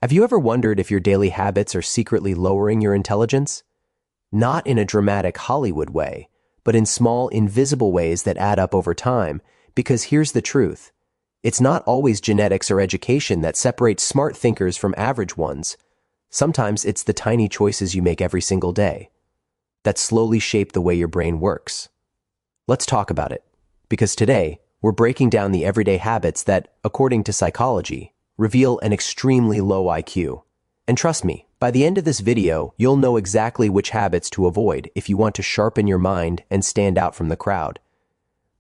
Have you ever wondered if your daily habits are secretly lowering your intelligence? Not in a dramatic Hollywood way, but in small, invisible ways that add up over time, because here's the truth. It's not always genetics or education that separates smart thinkers from average ones. Sometimes it's the tiny choices you make every single day that slowly shape the way your brain works. Let's talk about it, because today we're breaking down the everyday habits that, according to psychology, reveal an extremely low IQ. And trust me, by the end of this video, you'll know exactly which habits to avoid if you want to sharpen your mind and stand out from the crowd.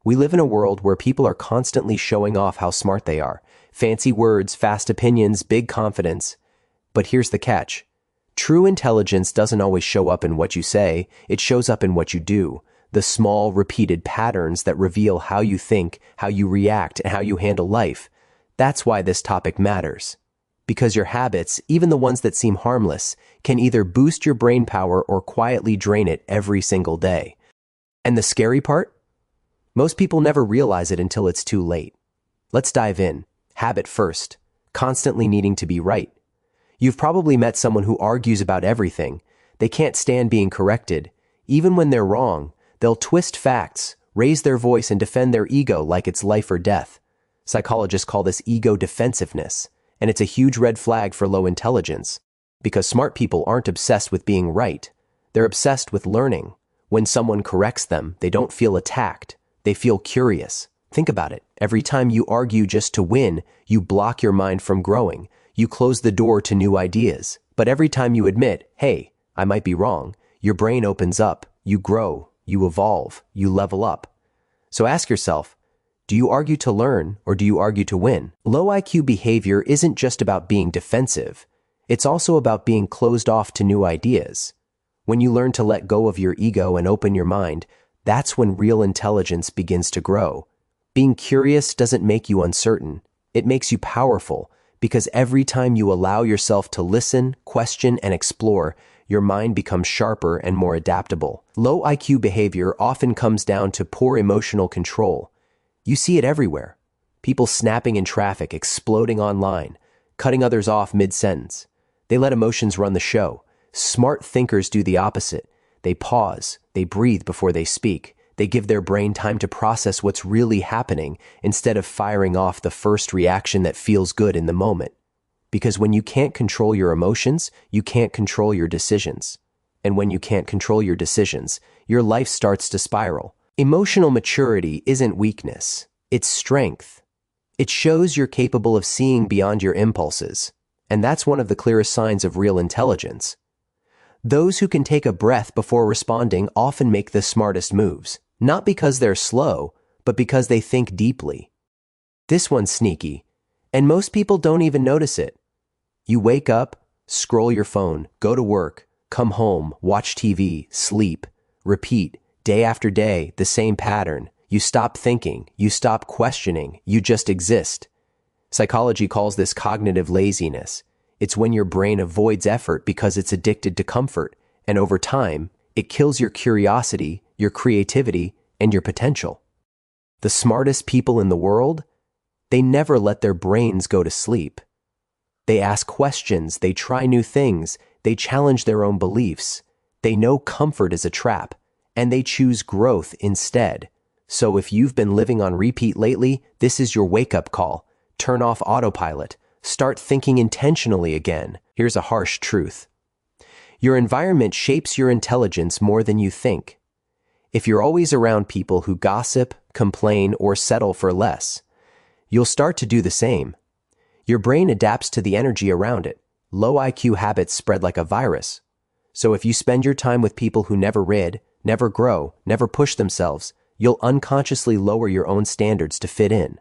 We live in a world where people are constantly showing off how smart they are. Fancy words, fast opinions, big confidence. But here's the catch. True intelligence doesn't always show up in what you say, it shows up in what you do. The small, repeated patterns that reveal how you think, how you react, and how you handle life. That's why this topic matters. Because your habits, even the ones that seem harmless, can either boost your brain power or quietly drain it every single day. And the scary part? Most people never realize it until it's too late. Let's dive in. Habit first. Constantly needing to be right. You've probably met someone who argues about everything. They can't stand being corrected. Even when they're wrong, they'll twist facts, raise their voice, and defend their ego like it's life or death. Psychologists call this ego defensiveness, and it's a huge red flag for low intelligence, because smart people aren't obsessed with being right. They're obsessed with learning. When someone corrects them, they don't feel attacked. They feel curious. Think about it. Every time you argue just to win, you block your mind from growing. You close the door to new ideas. But every time you admit, hey, I might be wrong, your brain opens up. You grow. You evolve. You level up. So ask yourself, do you argue to learn or do you argue to win? Low IQ behavior isn't just about being defensive. It's also about being closed off to new ideas. When you learn to let go of your ego and open your mind, that's when real intelligence begins to grow. Being curious doesn't make you uncertain. It makes you powerful, because every time you allow yourself to listen, question, and explore, your mind becomes sharper and more adaptable. Low IQ behavior often comes down to poor emotional control. You see it everywhere. People snapping in traffic, exploding online, cutting others off mid-sentence. They let emotions run the show. Smart thinkers do the opposite. They pause, they breathe before they speak. They give their brain time to process what's really happening instead of firing off the first reaction that feels good in the moment. Because when you can't control your emotions, you can't control your decisions. And when you can't control your decisions, your life starts to spiral. Emotional maturity isn't weakness, it's strength. It shows you're capable of seeing beyond your impulses, and that's one of the clearest signs of real intelligence. Those who can take a breath before responding often make the smartest moves, not because they're slow, but because they think deeply. This one's sneaky, and most people don't even notice it. You wake up, scroll your phone, go to work, come home, watch TV, sleep, repeat. Day after day, the same pattern. You stop thinking, you stop questioning, you just exist. Psychology calls this cognitive laziness. It's when your brain avoids effort because it's addicted to comfort, and over time, it kills your curiosity, your creativity, and your potential. The smartest people in the world, they never let their brains go to sleep. They ask questions, they try new things, they challenge their own beliefs. They know comfort is a trap, and they choose growth instead. So if you've been living on repeat lately, this is your wake-up call. Turn off autopilot. Start thinking intentionally again. Here's a harsh truth. Your environment shapes your intelligence more than you think. If you're always around people who gossip, complain, or settle for less, you'll start to do the same. Your brain adapts to the energy around it. Low IQ habits spread like a virus. So if you spend your time with people who never read, never grow, never push themselves, you'll unconsciously lower your own standards to fit in.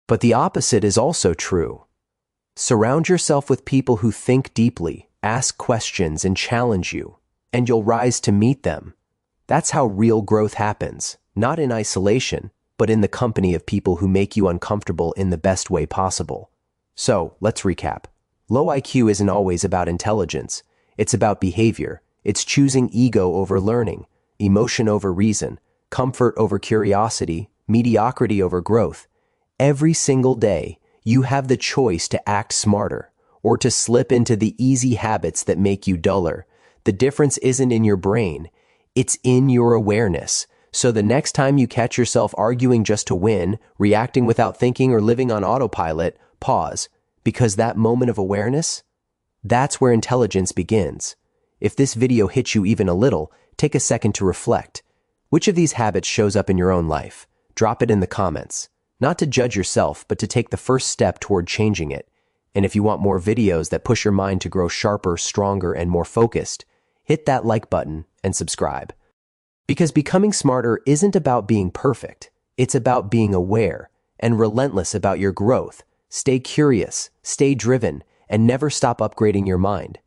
But the opposite is also true. Surround yourself with people who think deeply, ask questions, and challenge you, and you'll rise to meet them. That's how real growth happens, not in isolation, but in the company of people who make you uncomfortable in the best way possible. So, let's recap. Low IQ isn't always about intelligence. It's about behavior. It's choosing ego over learning, emotion over reason, comfort over curiosity, mediocrity over growth. Every single day, you have the choice to act smarter or to slip into the easy habits that make you duller. The difference isn't in your brain, it's in your awareness. So the next time you catch yourself arguing just to win, reacting without thinking, or living on autopilot, pause, because that moment of awareness, that's where intelligence begins. If this video hits you even a little, take a second to reflect. Which of these habits shows up in your own life? Drop it in the comments. Not to judge yourself, but to take the first step toward changing it. And if you want more videos that push your mind to grow sharper, stronger, and more focused, hit that like button and subscribe. Because becoming smarter isn't about being perfect. It's about being aware and relentless about your growth. Stay curious, stay driven, and never stop upgrading your mind.